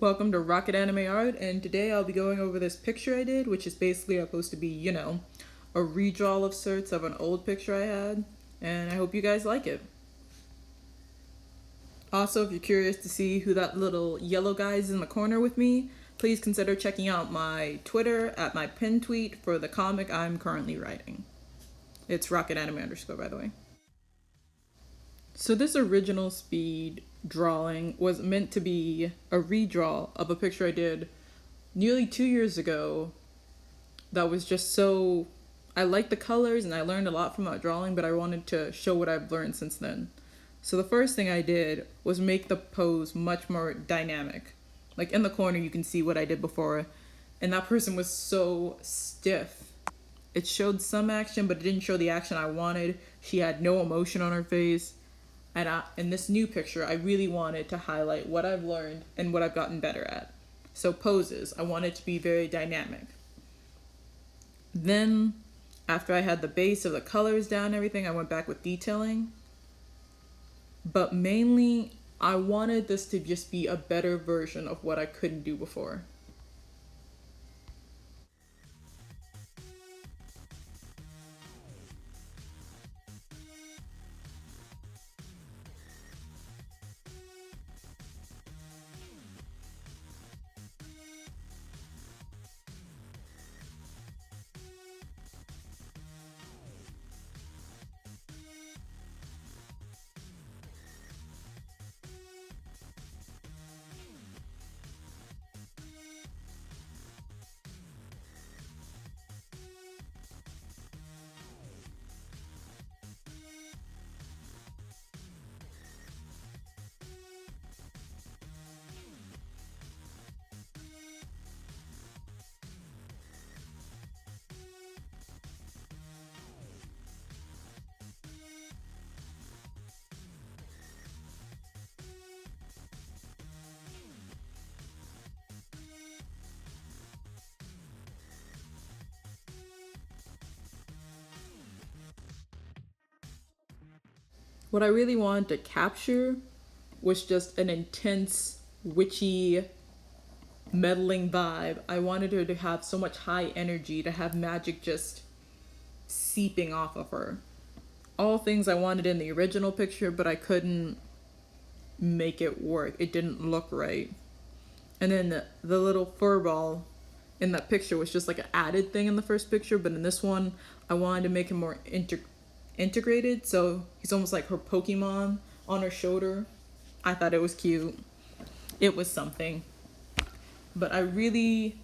Welcome to Rocket Anime Art, and today I'll be going over this picture I did, which is basically supposed to be, a redraw of sorts of an old picture I had, and I hope you guys like it. Also, if you're curious to see who that little yellow guy is in the corner with me, please consider checking out my Twitter at my pinned tweet for the comic I'm currently writing. It's Rocket Anime _ by the way. So this original speed drawing was meant to be a redraw of a picture I did nearly 2 years ago that was just so... I liked the colors and I learned a lot from that drawing, but I wanted to show what I've learned since then. So the first thing I did was make the pose much more dynamic. Like in the corner you can see what I did before, and that person was so stiff. It showed some action, but it didn't show the action I wanted. She had no emotion on her face. And in this new picture, I really wanted to highlight what I've learned and what I've gotten better at. So poses, I wanted to be very dynamic. Then, after I had the base of the colors down and everything, I went back with detailing. But mainly, I wanted this to just be a better version of what I couldn't do before. What I really wanted to capture was just an intense, witchy, meddling vibe. I wanted her to have so much high energy, to have magic just seeping off of her. All things I wanted in the original picture, but I couldn't make it work. It didn't look right. And then the little fur ball in that picture was just like an added thing in the first picture, but in this one, I wanted to make him more integrated, so he's almost like her Pokemon on her shoulder. I thought it was cute. It was something. But I really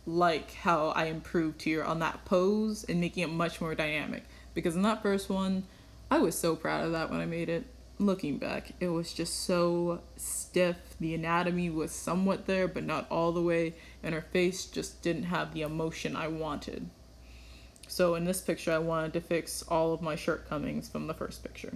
like how I improved here on that pose and making it much more dynamic. Because in that first one, I was so proud of that when I made it. Looking back, it was just so stiff. The anatomy was somewhat there, but not all the way, and her face just didn't have the emotion I wanted. So in this picture, I wanted to fix all of my shortcomings from the first picture.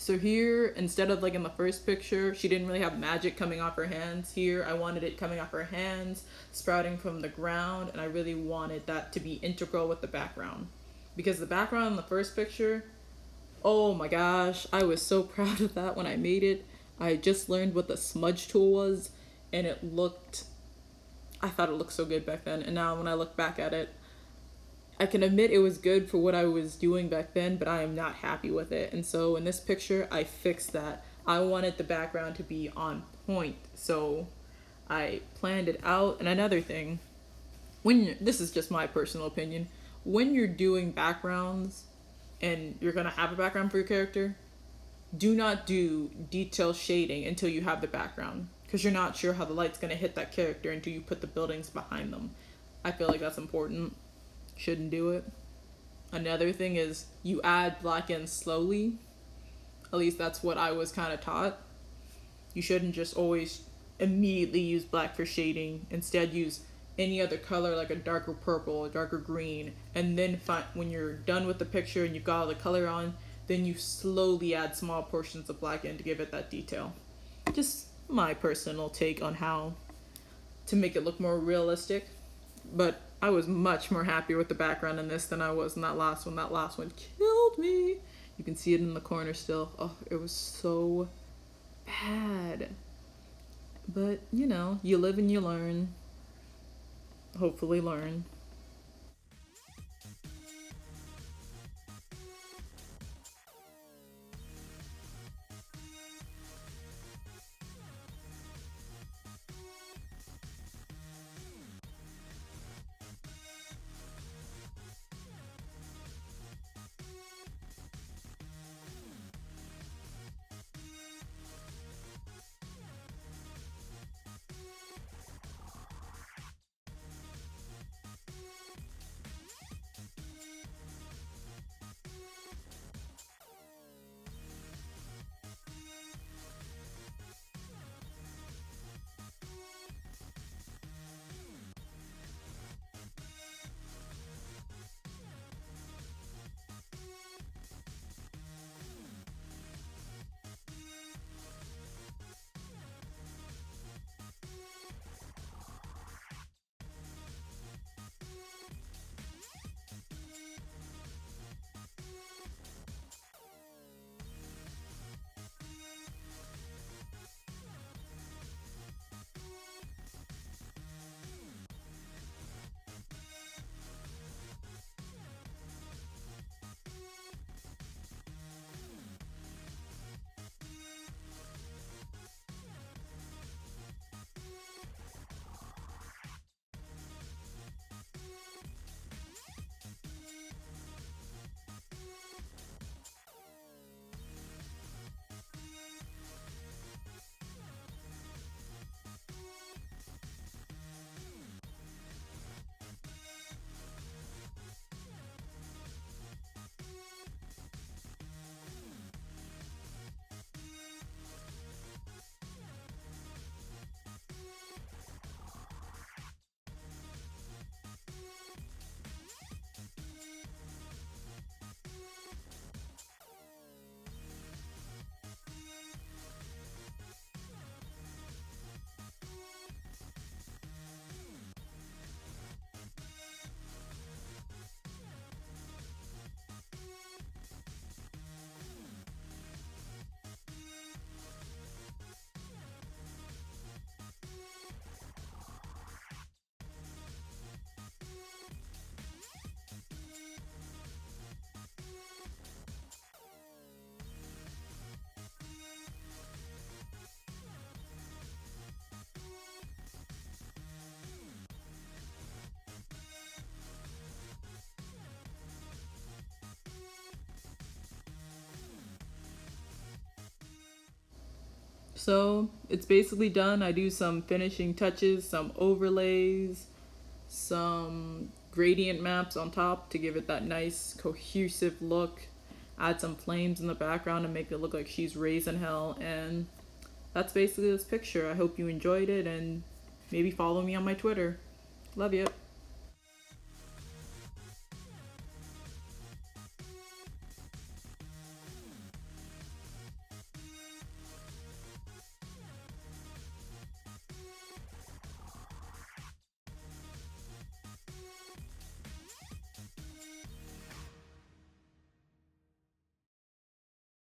So here, instead of like in the first picture, she didn't really have magic coming off her hands. Here, I wanted it coming off her hands, sprouting from the ground, and I really wanted that to be integral with the background. Because the background in the first picture, oh my gosh, I was so proud of that when I made it. I just learned what the smudge tool was, and I thought it looked so good back then. And now when I look back at it, I can admit it was good for what I was doing back then, but I am not happy with it. And so in this picture, I fixed that. I wanted the background to be on point. So I planned it out. And another thing, this is just my personal opinion, when you're doing backgrounds and you're going to have a background for your character, do not do detail shading until you have the background, because you're not sure how the light's going to hit that character until you put the buildings behind them. I feel like that's important. Shouldn't do it. Another thing is you add black in slowly. At least that's what I was kind of taught. You shouldn't just always immediately use black for shading. Instead, use any other color like a darker purple, a darker green, and then when you're done with the picture and you've got all the color on, then you slowly add small portions of black in to give it that detail. Just my personal take on how to make it look more realistic. But I was much more happier with the background in this than I was in that last one. That last one killed me. You can see it in the corner still. Oh, it was so bad. But, you live and you learn. Hopefully learn. So it's basically done. I do some finishing touches, some overlays, some gradient maps on top to give it that nice cohesive look. Add some flames in the background to make it look like she's raising hell. And that's basically this picture. I hope you enjoyed it, and maybe follow me on my Twitter. Love you.